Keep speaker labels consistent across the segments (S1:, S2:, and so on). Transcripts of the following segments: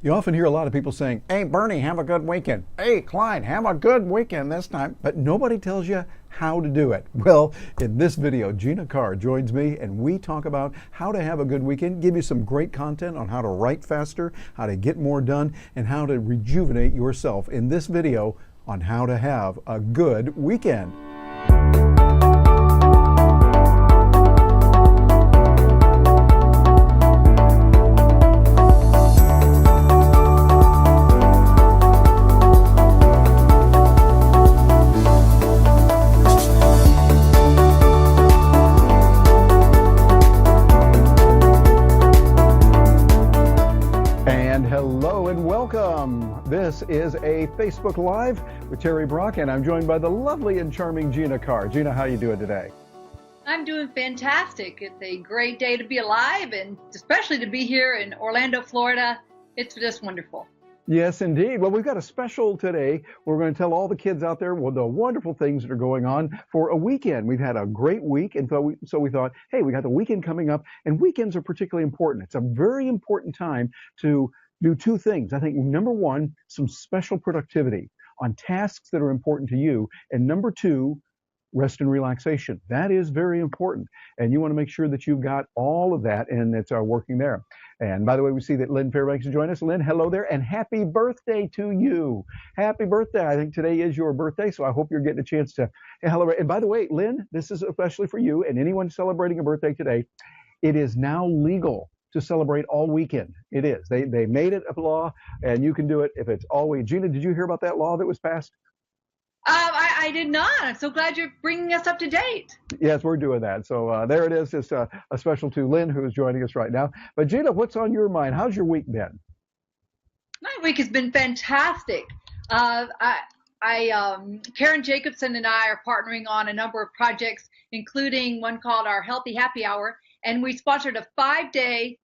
S1: You often hear a lot of people saying, "Hey, Bernie, have a good weekend. Hey, Clyde, have a good weekend this time." But nobody tells you how to do it. Well, in this video, Gina Carr joins me and we talk about how to have a good weekend, give you some great content on how to write faster, how to get more done, and how to rejuvenate yourself in this video on how to have a good weekend. Hello and welcome. This is a Facebook Live with Terry Brock, and I'm joined by the lovely and charming Gina Carr. Gina, how you doing today?
S2: I'm doing fantastic. It's a great day to be alive, and especially to be here in Orlando, Florida. It's just wonderful.
S1: Yes, indeed. Well, we've got a special today. We're going to tell all the kids out there the wonderful things that are going on for a weekend. We've had a great week, and so we thought, hey, we got the weekend coming up, and weekends are particularly important. It's a very important time to do two things. I think number one, some special productivity on tasks that are important to you, and number two, rest and relaxation. That is very important, and you want to make sure that you've got all of that and it's working there. And by the way, we see that Lynn Fairbanks is joining us. Lynn, hello there, and happy birthday to you. Happy birthday. I think today is your birthday, so I hope you're getting a chance to celebrate. And by the way, Lynn, this is especially for you and anyone celebrating a birthday today. It is now legal to celebrate all weekend. It is. They made it a law, and you can do it if it's all week. Gina, did you hear about that law that was passed?
S2: I did not. I'm so glad you're bringing us up to date.
S1: Yes, we're doing that. So there it is. Just a special to Lynn, who is joining us right now. But Gina, what's on your mind? How's your week been?
S2: My week has been fantastic. Karen Jacobson and I are partnering on a number of projects, including one called our Healthy Happy Hour, and we sponsored a 5-day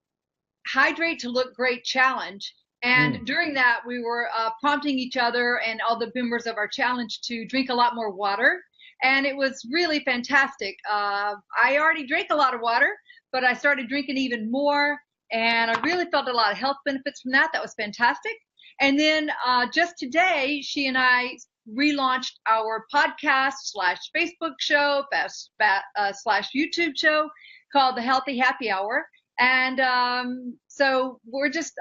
S2: Hydrate to Look Great challenge. And during that, we were prompting each other and all the members of our challenge to drink a lot more water. And it was really fantastic. I already drank a lot of water, but I started drinking even more. And I really felt a lot of health benefits from that. That was fantastic. And then just today, she and I relaunched our podcast / Facebook show / YouTube show called the Healthy Happy Hour. And so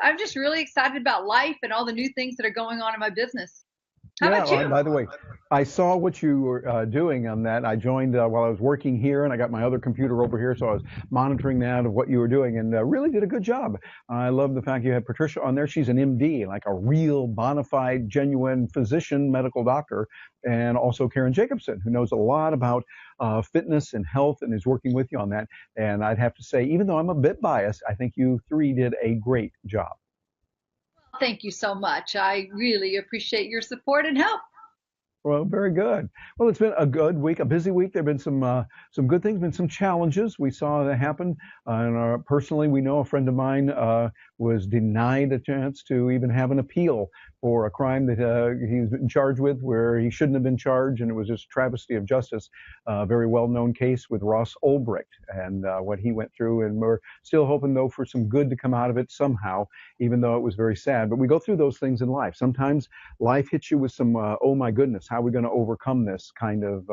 S2: I'm just really excited about life and all the new things that are going on in my business. How about you?
S1: By the way, I saw what you were doing on that. I joined while I was working here, and I got my other computer over here, so I was monitoring that of what you were doing, and really did a good job. I love the fact you had Patricia on there. She's an MD, like a real bona fide, genuine physician, medical doctor, and also Karen Jacobson, who knows a lot about fitness and health and is working with you on that. And I'd have to say, even though I'm a bit biased, I think you three did a great job.
S2: Thank you so much. I really appreciate your support and help.
S1: Well, very good. Well, it's been a good week, a busy week. There have been some good things, been some challenges. We saw that happen. And personally, we know a friend of mine was denied a chance to even have an appeal for a crime that he's been charged with where he shouldn't have been charged, and it was just travesty of justice. A very well-known case with Ross Ulbricht and what he went through, and we're still hoping, though, for some good to come out of it somehow, even though it was very sad. But we go through those things in life. Sometimes life hits you with some, oh my goodness, how are we going to overcome this kind of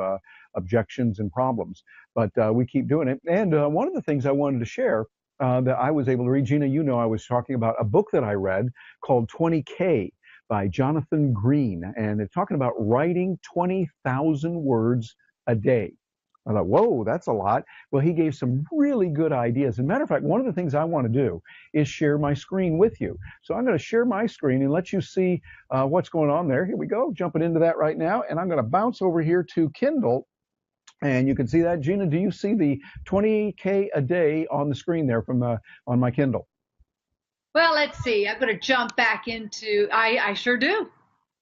S1: objections and problems? But we keep doing it. And one of the things I wanted to share that I was able to read, Gina, you know, I was talking about a book that I read called 20K by Jonathan Green, and it's talking about writing 20,000 words a day. I thought, whoa, that's a lot. Well, he gave some really good ideas. As a matter of fact, one of the things I want to do is share my screen with you. So I'm going to share my screen and let you see what's going on there. Here we go, jumping into that right now. And I'm going to bounce over here to Kindle. And you can see that. Gina, do you see the 20K a day on the screen there on my Kindle?
S2: Well, let's see. I'm going to jump back into, I sure do.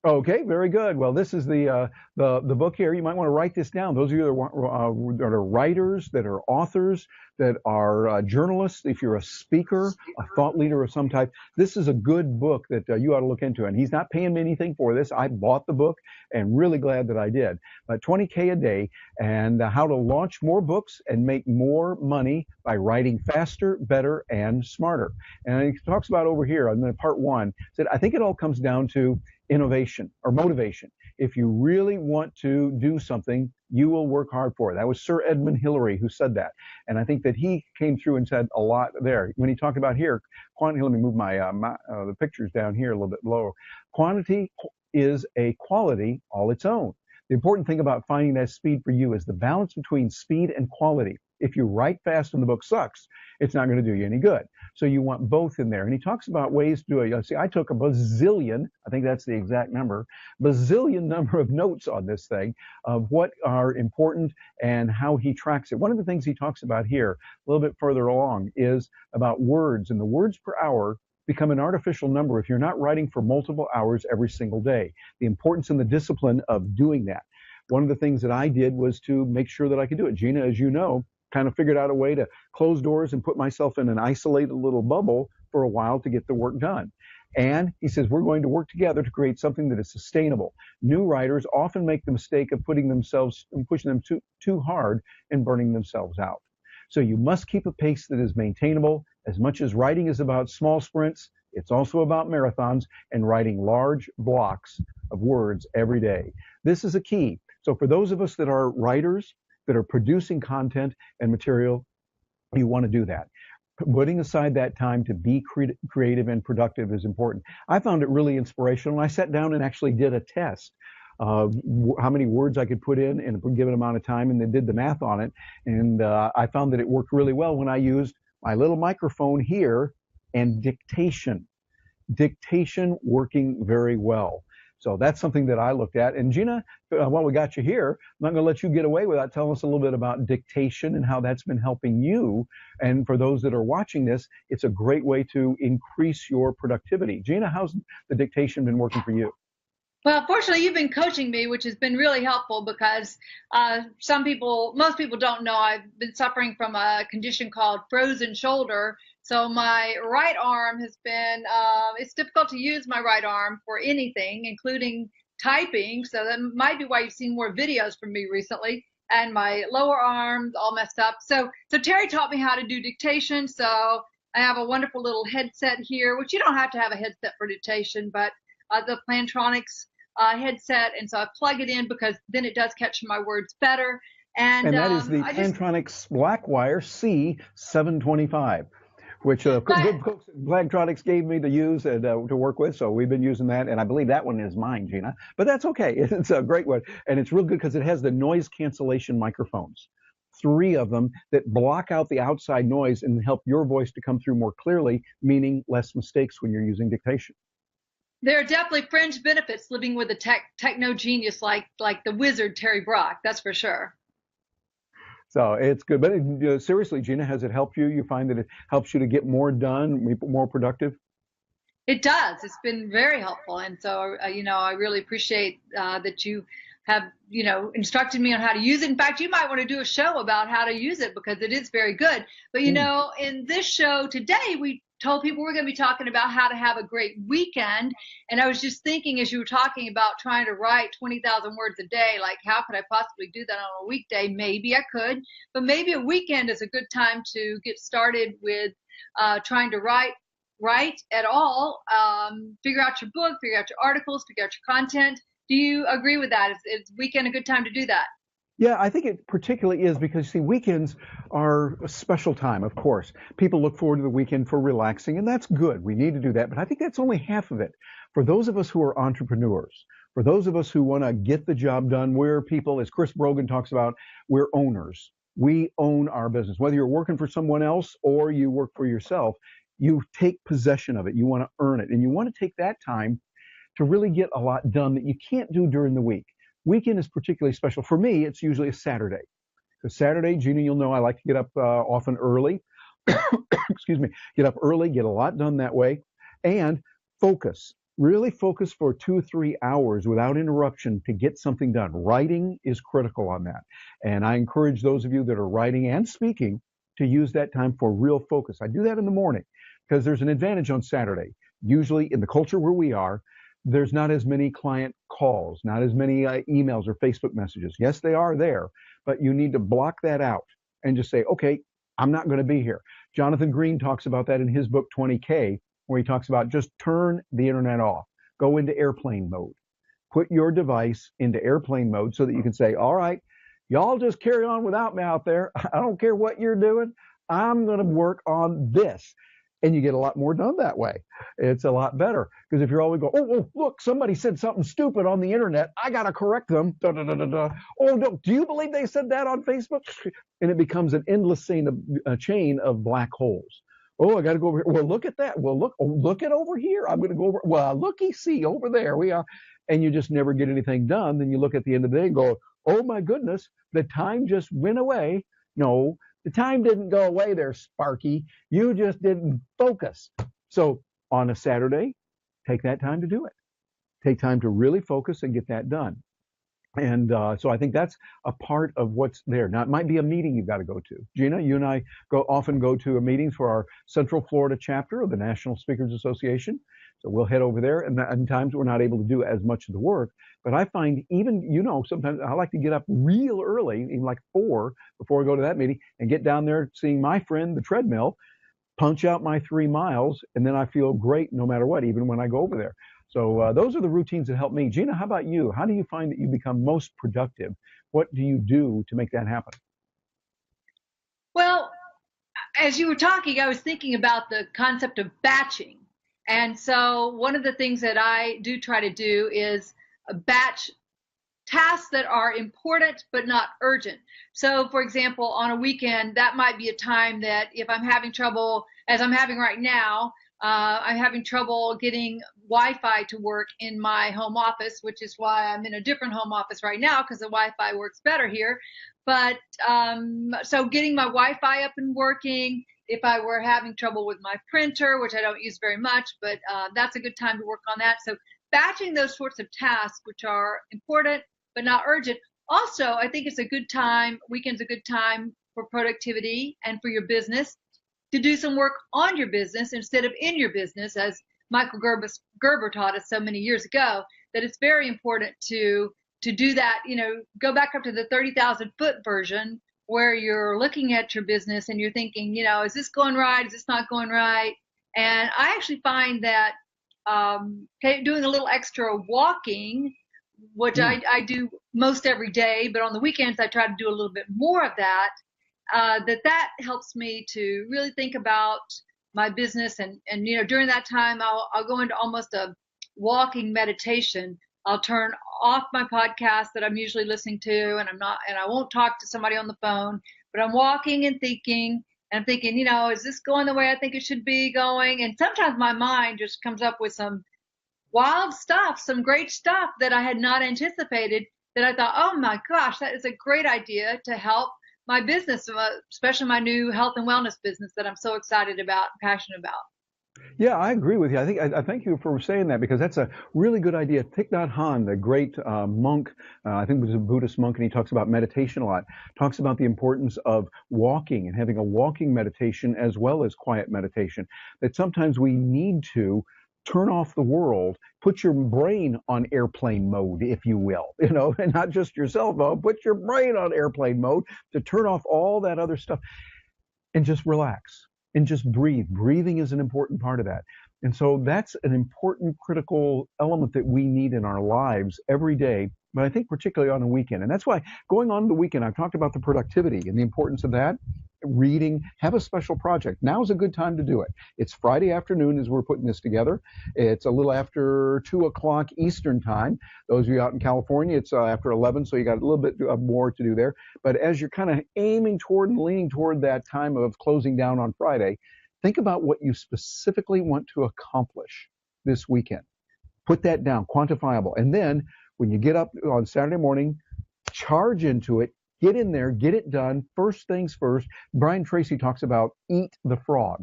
S1: Okay, very good. Well, this is the book here. You might want to write this down. Those of you that are writers, that are authors, that are journalists, if you're a speaker, a thought leader of some type, this is a good book that you ought to look into. And he's not paying me anything for this. I bought the book and really glad that I did. But 20K a day and how to launch more books and make more money by writing faster, better, and smarter. And he talks about over here on part one, said, I think it all comes down to innovation or motivation. If you really want to do something, you will work hard for it. That was Sir Edmund Hillary who said that. And I think that he came through and said a lot there. When he talked about here, quantity, let me move the pictures down here a little bit lower. Quantity is a quality all its own. The important thing about finding that speed for you is the balance between speed and quality. If you write fast and the book sucks, it's not going to do you any good. So you want both in there. And he talks about ways to do it. See, I took a bazillion, I think that's the exact number, bazillion number of notes on this thing of what are important and how he tracks it. One of the things he talks about here, a little bit further along, is about words. And the words per hour become an artificial number if you're not writing for multiple hours every single day. The importance and the discipline of doing that. One of the things that I did was to make sure that I could do it. Gina, as you know, kind of figured out a way to close doors and put myself in an isolated little bubble for a while to get the work done. And he says, we're going to work together to create something that is sustainable. New writers often make the mistake of pushing them too hard and burning themselves out. So you must keep a pace that is maintainable. As much as writing is about small sprints, it's also about marathons and writing large blocks of words every day. This is a key. So for those of us that are writers, that are producing content and material, you want to do that. Putting aside that time to be creative and productive is important. I found it really inspirational. I sat down and actually did a test of how many words I could put in a given amount of time, and then did the math on it. And I found that it worked really well when I used my little microphone here and dictation. Dictation working very well. So that's something that I looked at. And Gina, while we got you here, I'm not going to let you get away without telling us a little bit about dictation and how that's been helping you. And for those that are watching this, it's a great way to increase your productivity. Gina, how's the dictation been working for you?
S2: Well, fortunately, you've been coaching me, which has been really helpful because most people don't know I've been suffering from a condition called frozen shoulder. So my right arm has been, it's difficult to use my right arm for anything, including typing. So that might be why you've seen more videos from me recently. And my lower arm's all messed up. So Terry taught me how to do dictation. So I have a wonderful little headset here, which you don't have to have a headset for dictation, but the Plantronics headset, and so I plug it in because then it does catch my words better.
S1: And that is the Plantronics Blackwire C725, which good folks at Plantronics gave me to use and to work with. So we've been using that, and I believe that one is mine, Gina. But that's okay. It's a great one, and it's real good because it has the noise cancellation microphones. 3 of them that block out the outside noise and help your voice to come through more clearly, meaning less mistakes when you're using dictation.
S2: There are definitely fringe benefits living with a techno genius like the wizard Terry Brock. That's for sure.
S1: So it's good. But seriously, Gina, has it helped you? You find that it helps you to get more done, more productive?
S2: It does. It's been very helpful. And so, I really appreciate that you have, instructed me on how to use it. In fact, you might want to do a show about how to use it because it is very good. But, in this show today, we told people we're going to be talking about how to have a great weekend. And I was just thinking, as you were talking about trying to write 20,000 words a day, like how could I possibly do that on a weekday? Maybe I could, but maybe a weekend is a good time to get started with trying to write at all. Figure out your book, figure out your articles, figure out your content. Do you agree with that? Is weekend a good time to do that?
S1: Yeah, I think it particularly is because, see, weekends are a special time, of course. People look forward to the weekend for relaxing, and that's good. We need to do that, but I think that's only half of it. For those of us who are entrepreneurs, for those of us who want to get the job done, we're people, as Chris Brogan talks about, we're owners. We own our business. Whether you're working for someone else or you work for yourself, you take possession of it. You want to earn it, and you want to take that time to really get a lot done that you can't do during the week. Weekend is particularly special. For me, it's usually a Saturday. Because Saturday, Gina, you'll know I like to get up often early. Excuse me. Get up early, get a lot done that way, and focus. Really focus for 2 or 3 hours without interruption to get something done. Writing is critical on that. And I encourage those of you that are writing and speaking to use that time for real focus. I do that in the morning because there's an advantage on Saturday. Usually in the culture where we are, there's not as many client calls, not as many emails or Facebook messages. Yes, they are there, but you need to block that out and just say, okay, I'm not going to be here. Jonathan Green talks about that in his book 20K, where he talks about just turn the internet off, go into airplane mode, put your device into airplane mode so that you can say, all right, y'all just carry on without me out there. I don't care what you're doing. I'm going to work on this. And you get a lot more done that way. It's a lot better because if you're always going, oh, look, somebody said something stupid on the internet. I got to correct them. Da, da, da, da, da. Oh, no, do you believe they said that on Facebook? And it becomes an endless chain of black holes. Oh, I got to go over here. Well, look at that. Well, look at over here. I'm going to go over. Well, looky, see over there we are. And you just never get anything done. Then you look at the end of the day and go, oh my goodness, the time just went away. No, the time didn't go away there, Sparky. You just didn't focus. So on a Saturday, take that time to do it. Take time to really focus and get that done. And so I think that's a part of what's there. Now, it might be a meeting you've got to go to. Gina, you and I often go to meetings for our Central Florida chapter of the National Speakers Association. So we'll head over there, and times we're not able to do as much of the work. But I find even, sometimes I like to get up real early, even like 4 before I go to that meeting, and get down there seeing my friend, the treadmill, punch out my 3 miles, and then I feel great no matter what, even when I go over there. So those are the routines that help me. Gina, how about you? How do you find that you become most productive? What do you do to make that happen?
S2: Well, as you were talking, I was thinking about the concept of batching. And so one of the things that I do try to do is batch tasks that are important but not urgent. So, for example, on a weekend, that might be a time that if I'm having trouble, as I'm having right now, I'm having trouble getting Wi-Fi to work in my home office, which is why I'm in a different home office right now because the Wi-Fi works better here. But so getting my Wi-Fi up and working. If I were having trouble with my printer, which I don't use very much, but that's a good time to work on that. So batching those sorts of tasks, which are important but not urgent. Also, I think it's a good time, weekend's a good time for productivity and for your business to do some work on your business instead of in your business, as Michael Gerber taught us so many years ago, that it's very important to do that, go back up to the 30,000 foot version where you're looking at your business and you're thinking, is this going right? Is this not going right? And I actually find that doing a little extra walking, which I do most every day, but on the weekends I try to do a little bit more of that, that helps me to really think about my business. And during that time, I'll go into almost a walking meditation. I'll turn off my podcast that I'm usually listening to, and I won't talk to somebody on the phone, but I'm walking and thinking, is this going the way I think it should be going? And sometimes my mind just comes up with some wild stuff, some great stuff that I had not anticipated, that I thought, oh my gosh, that is a great idea to help my business, especially my new health and wellness business that I'm so excited about, passionate about.
S1: Yeah, I agree with you. I thank you for saying that because that's a really good idea. Thich Nhat Hanh, the great monk, I think was a Buddhist monk, and he talks about meditation a lot. Talks about the importance of walking and having a walking meditation as well as quiet meditation. That sometimes we need to turn off the world, put your brain on airplane mode, if you will, and not just your cell phone. Put your brain on airplane mode to turn off all that other stuff and just relax. And just breathe. Breathing is an important part of that. And so that's an important, critical element that we need in our lives every day, but I think particularly on the weekend. And that's why going on the weekend, I've talked about the productivity and the importance of that. Reading, have a special project. Now's a good time to do it. It's Friday afternoon as we're putting this together. It's a little after 2 o'clock Eastern time. Those of you out in California, it's after 11, so you got a little bit more to do there. But as you're kind of aiming toward and leaning toward that time of closing down on Friday, think about what you specifically want to accomplish this weekend. Put that down, quantifiable. And then when you get up on Saturday morning, charge into it. Get in there, get it done. First things first. Brian Tracy talks about eat the frog.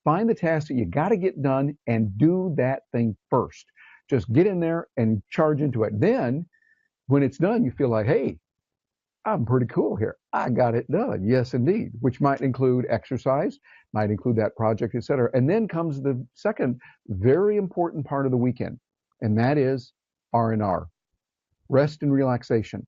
S1: Find the task that you got to get done and do that thing first. Just get in there and charge into it. Then when it's done, you feel like, hey, I'm pretty cool here. I got it done. Yes, indeed, which might include exercise, might include that project, etc. And then comes the second very important part of the weekend, and that is R&R, rest and relaxation.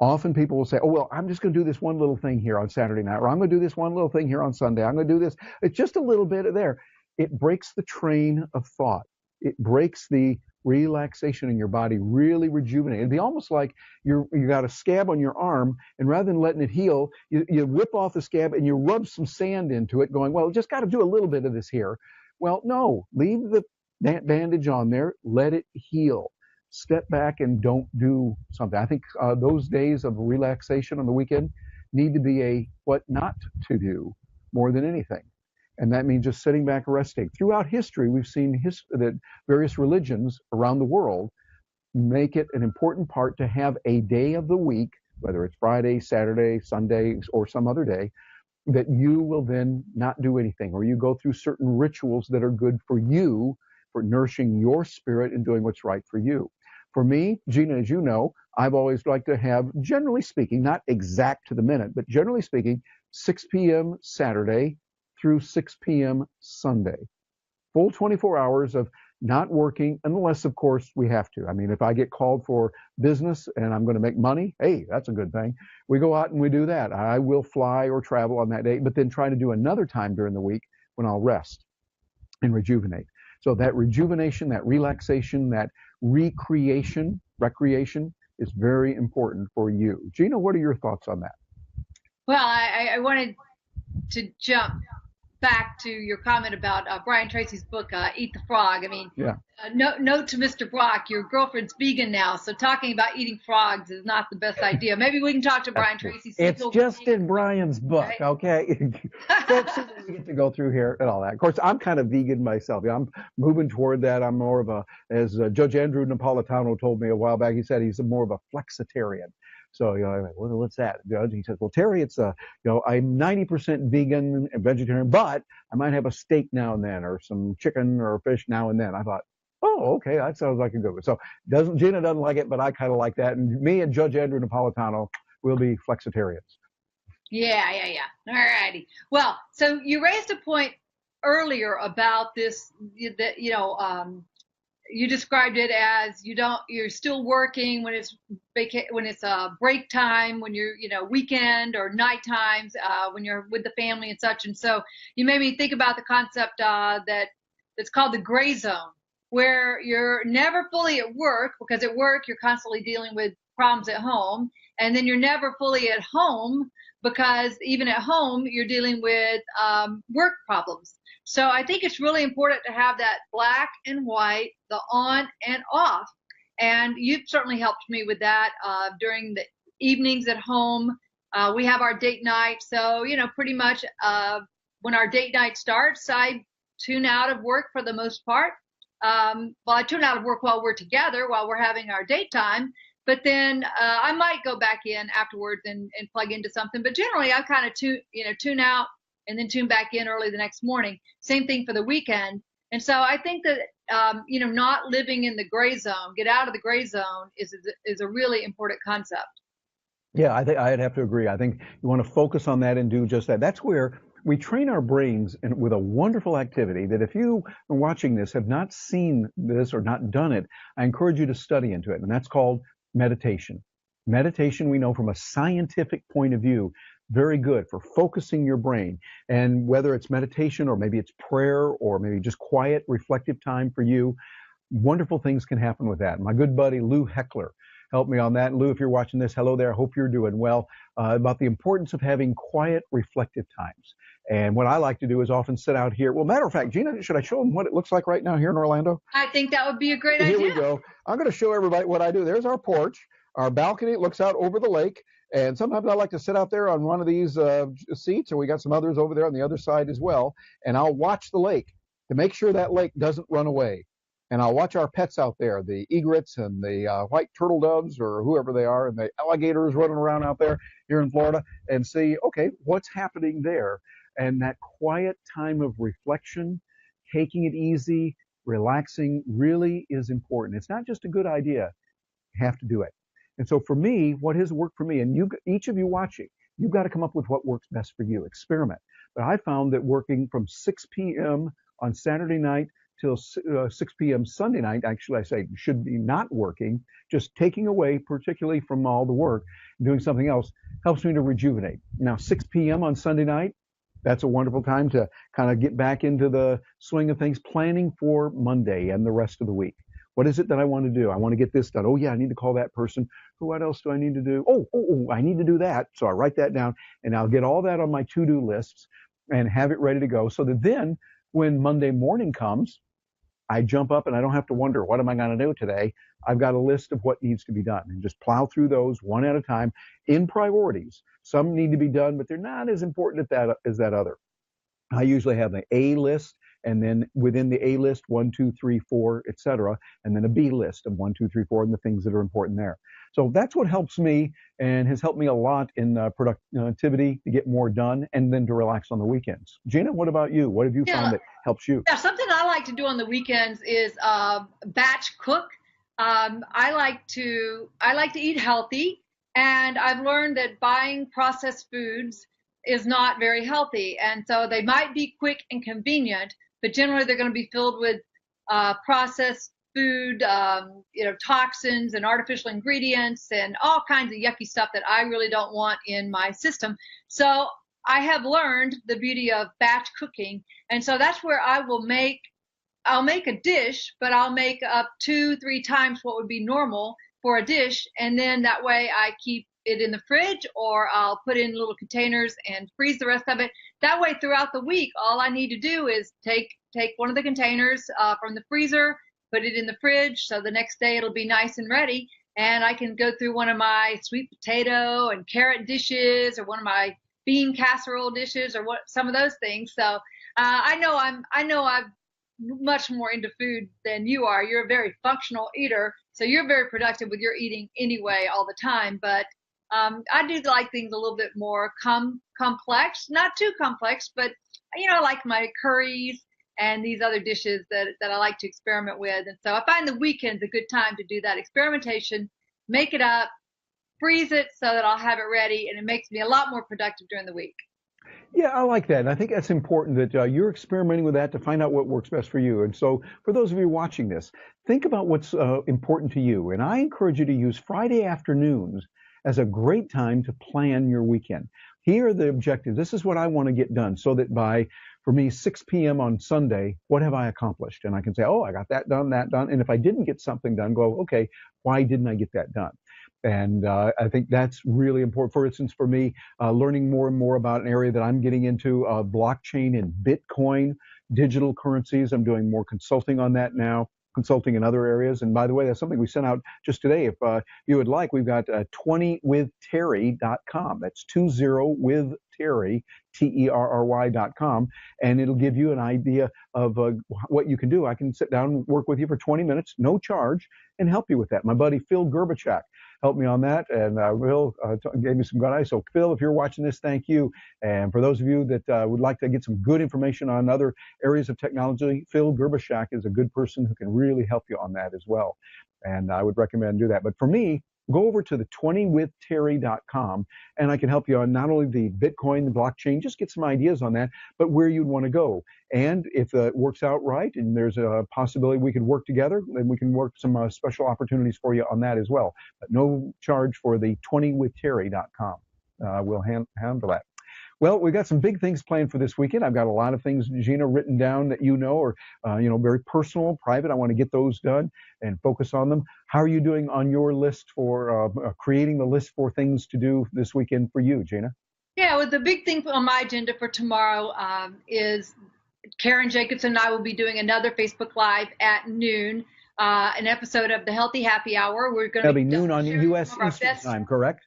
S1: Often people will say, oh, well, I'm just going to do this one little thing here on Saturday night, or I'm going to do this one little thing here on Sunday. I'm going to do this. It's just a little bit of there. It breaks the train of thought. It breaks the relaxation in your body, really rejuvenate. It'd be almost like you got a scab on your arm, and rather than letting it heal, you whip off the scab and you rub some sand into it, going, well, just got to do a little bit of this here. Well, no, leave the bandage on there, let it heal. Step back and don't do something. I think those days of relaxation on the weekend need to be a what not to do more than anything. And that means just sitting back and resting. Throughout history, we've seen that various religions around the world make it an important part to have a day of the week, whether it's Friday, Saturday, Sunday, or some other day, that you will then not do anything, or you go through certain rituals that are good for you, for nourishing your spirit and doing what's right for you. For me, Gina, as you know, I've always liked to have, generally speaking, not exact to the minute, but generally speaking, 6 p.m. Saturday through 6 p.m. Sunday. Full 24 hours of not working, unless, of course, we have to. I mean, if I get called for business and I'm going to make money, hey, that's a good thing. We go out and we do that. I will fly or travel on that day, but then try to do another time during the week when I'll rest and rejuvenate. So that rejuvenation, that relaxation, that recreation is very important for you. Gina, what are your thoughts on that?
S2: Well, I wanted to jump back to your comment about Brian Tracy's book, Eat the Frog. I mean,
S1: Yeah.
S2: Note to Mr. Brock, your girlfriend's vegan now, so talking about eating frogs is not the best idea. Maybe we can talk to Brian Tracy.
S1: It's just in Brian's book, right? Okay? Folks, we get to go through here and all that. Of course, I'm kind of vegan myself. I'm moving toward that. I'm more of as Judge Andrew Napolitano told me a while back, he said he's more of a flexitarian. So, I'm like, well, what's that, Judge? He says, well, Terry, it's I'm 90% vegan and vegetarian, but I might have a steak now and then, or some chicken or fish now and then. I thought, oh, okay, that sounds like a good one. So Gina doesn't like it, but I kind of like that. And me and Judge Andrew Napolitano will be flexitarians.
S2: Yeah. All righty. Well, so you raised a point earlier about this, that, you described it as you're still working when it's break time, when you're, weekend or night times, when you're with the family and such. And so you made me think about the concept that's called the gray zone, where you're never fully at work, because at work you're constantly dealing with problems at home, and then you're never fully at home, because even at home you're dealing with work problems. So I think it's really important to have that black and white, the on and off. And you've certainly helped me with that during the evenings at home. We have our date night. So, pretty much when our date night starts, I tune out of work for the most part. Well, I tune out of work while we're together, while we're having our date time. But then I might go back in afterwards and plug into something. But generally, I kind of tune out and then tune back in early the next morning. Same thing for the weekend. And so I think that, not living in the gray zone, get out of the gray zone is a really important concept.
S1: Yeah, I think I'd have to agree. I think you want to focus on that and do just that. That's where we train our brains with a wonderful activity that if you are watching this, have not seen this or not done it, I encourage you to study into it. And that's called meditation. Meditation, we know from a scientific point of view, very good for focusing your brain. And whether it's meditation or maybe it's prayer or maybe just quiet, reflective time for you, wonderful things can happen with that. My good buddy Lou Heckler helped me on that. Lou, if you're watching this, hello there. I hope you're doing well. About the importance of having quiet, reflective times. And what I like to do is often sit out here. Well, matter of fact, Gina, should I show them what it looks like right now here in Orlando?
S2: I think that would be a great idea.
S1: Here we go. I'm going to show everybody what I do. There's our porch. Our balcony looks out over the lake. And sometimes I like to sit out there on one of these seats, and we got some others over there on the other side as well. And I'll watch the lake to make sure that lake doesn't run away. And I'll watch our pets out there, the egrets and the white turtle doves or whoever they are, and the alligators running around out there here in Florida, and see, okay, what's happening there? And that quiet time of reflection, taking it easy, relaxing really is important. It's not just a good idea. You have to do it. And so for me, what has worked for me, and you, each of you watching, you've got to come up with what works best for you. Experiment. But I found that working from 6 p.m. on Saturday night till 6 p.m. Sunday night, actually I say should be not working, just taking away, particularly from all the work, doing something else, helps me to rejuvenate. Now, 6 p.m. on Sunday night, that's a wonderful time to kind of get back into the swing of things, planning for Monday and the rest of the week. What is it that I want to do? I want to get this done. Oh, yeah, I need to call that person. What else do I need to do? Oh, I need to do that. So I write that down, and I'll get all that on my to-do lists and have it ready to go so that then when Monday morning comes, I jump up and I don't have to wonder, what am I going to do today? I've got a list of what needs to be done and just plow through those one at a time in priorities. Some need to be done, but they're not as important as that other. I usually have an A list, and then within the A list, 1, 2, 3, 4, etc., and then a B list of 1, 2, 3, 4, and the things that are important there. So that's what helps me and has helped me a lot in productivity to get more done and then to relax on the weekends. Gina, what about you? What have you found that helps you?
S2: Yeah, something I like to do on the weekends is batch cook. I like to eat healthy, and I've learned that buying processed foods is not very healthy. And so they might be quick and convenient, but generally they're going to be filled with processed food, toxins and artificial ingredients and all kinds of yucky stuff that I really don't want in my system. So I have learned the beauty of batch cooking. And so that's where I'll make a dish, but I'll make up 2-3 times what would be normal for a dish. And then that way I keep it in the fridge, or I'll put it in little containers and freeze the rest of it. That way throughout the week, all I need to do is take one of the containers from the freezer, put it in the fridge, so the next day it'll be nice and ready, and I can go through one of my sweet potato and carrot dishes, or one of my bean casserole dishes, or some of those things. So I know I'm much more into food than you are. You're a very functional eater, so you're very productive with your eating anyway all the time. But I do like things a little bit more complex, not too complex, but I like my curries and these other dishes that I like to experiment with. And so I find the weekend's a good time to do that experimentation, make it up, freeze it so that I'll have it ready, and it makes me a lot more productive during the week.
S1: Yeah, I like that. And I think that's important that you're experimenting with that to find out what works best for you. And so for those of you watching this, think about what's important to you. And I encourage you to use Friday afternoons as a great time to plan your weekend. Here are the objectives. This is what I want to get done, so that for me, 6 p.m. on Sunday, what have I accomplished? And I can say, oh, I got that done. And if I didn't get something done, go, okay, why didn't I get that done? And I think that's really important. For instance, for me, learning more and more about an area that I'm getting into, blockchain and Bitcoin, digital currencies. I'm doing more consulting on that now, consulting in other areas. And by the way, that's something we sent out just today. If you would like, we've got 20withterry.com. That's 20withterry, TERRY.com. And it'll give you an idea of what you can do. I can sit down and work with you for 20 minutes, no charge, and help you with that. My buddy Phil Gerbachak helped me on that, and Will gave me some good advice. So Phil, if you're watching this, thank you. And for those of you that would like to get some good information on other areas of technology, Phil Gerbachak is a good person who can really help you on that as well. And I would recommend do that. But for me, go over to the 20withterry.com, and I can help you on not only the Bitcoin, the blockchain, just get some ideas on that, but where you'd want to go. And if it works out right, and there's a possibility we could work together, then we can work some special opportunities for you on that as well. But no charge for the 20withterry.com. We'll handle that. Well, we've got some big things planned for this weekend. I've got a lot of things, Gina, written down that or very personal, private. I want to get those done and focus on them. How are you doing on your list for creating the list for things to do this weekend for you, Gina?
S2: Yeah, well, the big thing on my agenda for tomorrow is Karen Jacobson and I will be doing another Facebook Live at noon, an episode of the Healthy Happy Hour. We're going to
S1: be noon on U.S. Eastern Time, correct?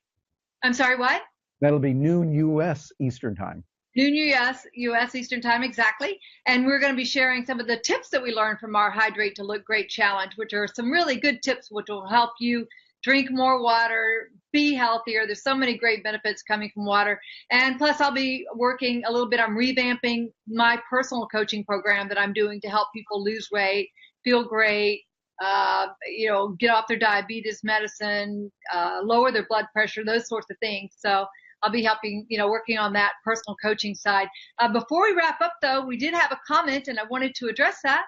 S2: I'm sorry, what?
S1: That'll be noon U.S. Eastern Time.
S2: Noon U.S. Eastern Time, exactly. And we're going to be sharing some of the tips that we learned from our Hydrate to Look Great Challenge, which are some really good tips which will help you drink more water, be healthier. There's so many great benefits coming from water. And plus, I'll be working a little bit on revamping my personal coaching program that I'm doing to help people lose weight feel great, get off their diabetes medicine, lower their blood pressure, those sorts of things. So I'll be helping, working on that personal coaching side. Before we wrap up, though, we did have a comment, and I wanted to address that.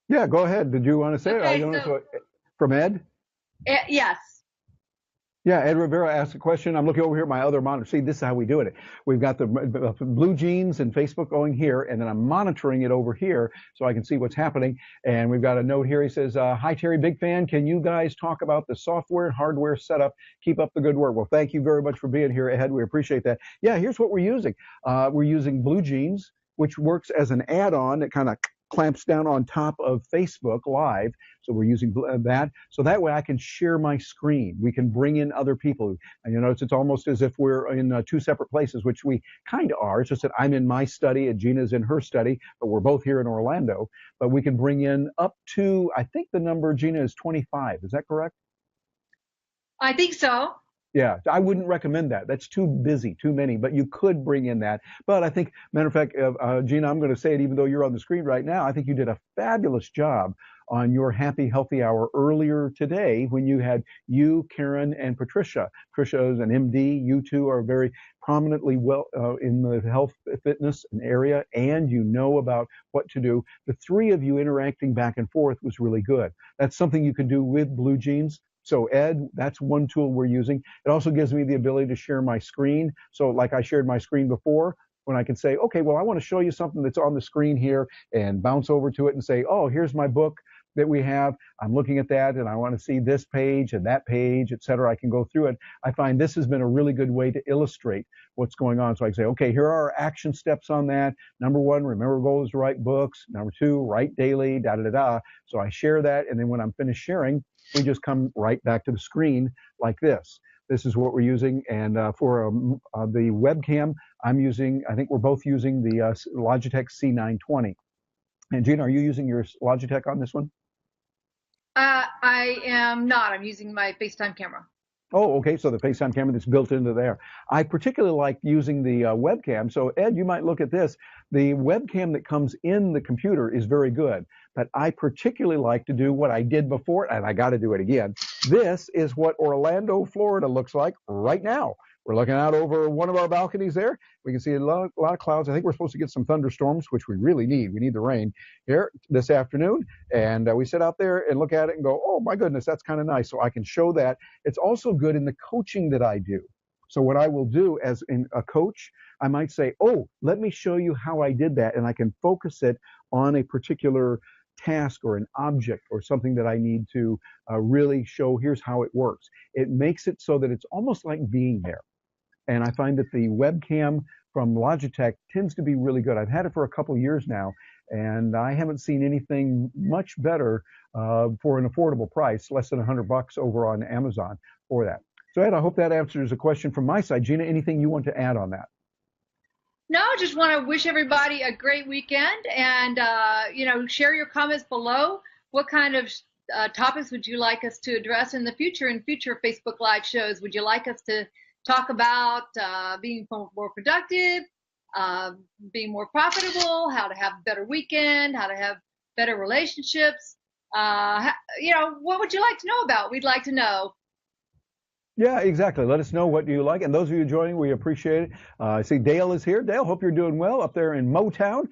S1: Yeah, go ahead. Did you want to say it?
S2: Okay, so
S1: From Ed?
S2: Yes.
S1: Yeah, Ed Rivera asked a question. I'm looking over here at my other monitor. See, this is how we do it. We've got the Blue Jeans and Facebook going here, and then I'm monitoring it over here so I can see what's happening. And we've got a note here. He says, hi, Terry, big fan. Can you guys talk about the software and hardware setup? Keep up the good work. Well, thank you very much for being here, Ed. We appreciate that. Yeah, here's what we're using. We're using Blue Jeans, which works as an add-on that kind of clamps down on top of Facebook Live. So we're using that. So that way I can share my screen. We can bring in other people. And you notice it's almost as if we're in two separate places, which we kind of are. It's just that I'm in my study and Gina's in her study, but we're both here in Orlando. But we can bring in up to, I think the number, Gina, is 25. Is that correct?
S2: I think so.
S1: Yeah, I wouldn't recommend that. That's too busy, too many, but you could bring in that. But I think, matter of fact, Gina, I'm going to say it even though you're on the screen right now, I think you did a fabulous job on your Happy Healthy Hour earlier today when you had you, Karen, and Patricia. Patricia is an MD. You two are very prominently well in the health, fitness area, and you know about what to do. The three of you interacting back and forth was really good. That's something you could do with Blue Jeans. So Ed, that's one tool we're using. It also gives me the ability to share my screen. So like I shared my screen before, when I can say, okay, well, I want to show you something that's on the screen here and bounce over to it and say, oh, here's my book that we have. I'm looking at that and I want to see this page and that page, et cetera. I can go through it. I find this has been a really good way to illustrate what's going on. So I can say, okay, here are our action steps on that. Number one, remember goals to write books. Number two, write daily, da-da-da-da. So I share that. And then when I'm finished sharing, we just come right back to the screen like this. This is what we're using. And for the webcam, I think we're both using the Logitech C920. And Gina, are you using your Logitech on this one?
S2: I am not. I'm using my FaceTime camera.
S1: Oh, okay. So the FaceTime camera that's built into there. I particularly like using the webcam. So Ed, you might look at this. The webcam that comes in the computer is very good, but I particularly like to do what I did before, and I got to do it again. This is what Orlando, Florida looks like right now. We're looking out over one of our balconies there. We can see a lot of clouds. I think we're supposed to get some thunderstorms, which we really need. We need the rain here this afternoon. And we sit out there and look at it and go, oh, my goodness, that's kind of nice. So I can show that. It's also good in the coaching that I do. So what I will do as in a coach, I might say, oh, let me show you how I did that. And I can focus it on a particular task or an object or something that I need to really show, here's how it works. It makes it so that it's almost like being there. And I find that the webcam from Logitech tends to be really good. I've had it for a couple of years now, and I haven't seen anything much better for an affordable price, less than $100 over on Amazon for that. So Ed, I hope that answers a question from my side. Gina, anything you want to add on that?
S2: No, just want to wish everybody a great weekend, and share your comments below. What kind of topics would you like us to address in future Facebook Live shows? Would you like us to talk about being more productive, being more profitable, how to have a better weekend, how to have better relationships? What would you like to know about? We'd like to know.
S1: Yeah, exactly. Let us know what you like. And those of you joining, we appreciate it. I see Dale is here. Dale, hope you're doing well up there in Motown.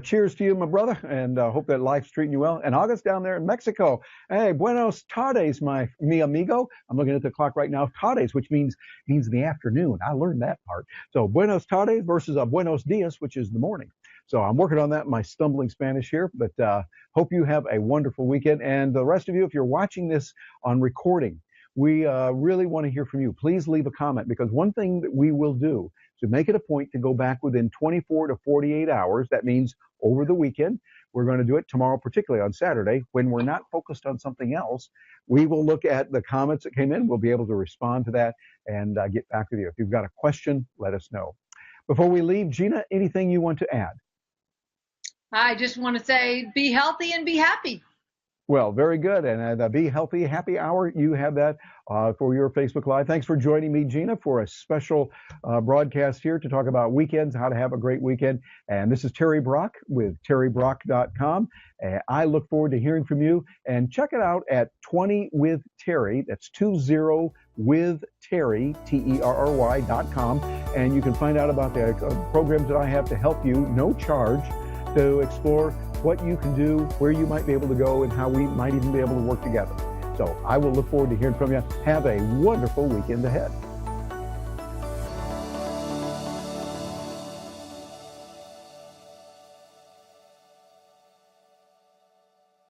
S1: Cheers to you, my brother, and hope that life's treating you well. And August down there in Mexico. Hey, buenos tardes, mi amigo. I'm looking at the clock right now. Tardes, which means the afternoon. I learned that part. So buenos tardes versus buenos dias, which is the morning. So I'm working on that in my stumbling Spanish here, but hope you have a wonderful weekend. And the rest of you, if you're watching this on recording, we really want to hear from you. Please leave a comment, because one thing that we will do is to make it a point to go back within 24 to 48 hours. That means over the weekend. We're going to do it tomorrow, particularly on Saturday, when we're not focused on something else. We will look at the comments that came in. We'll be able to respond to that and get back with you. If you've got a question, let us know. Before we leave, Gina, anything you want to add?
S2: I just want to say be healthy and be happy.
S1: Well, very good. And the Be Healthy Happy Hour, you have that for your Facebook Live. Thanks for joining me, Gina, for a special broadcast here to talk about weekends, how to have a great weekend. And this is Terry Brock with terrybrock.com. I look forward to hearing from you. And check it out at 20 with Terry. That's 20 with Terry, TERRY.com. And you can find out about the programs that I have to help you, no charge, to explore what you can do, where you might be able to go, and how we might even be able to work together. So I will look forward to hearing from you. Have a wonderful weekend ahead.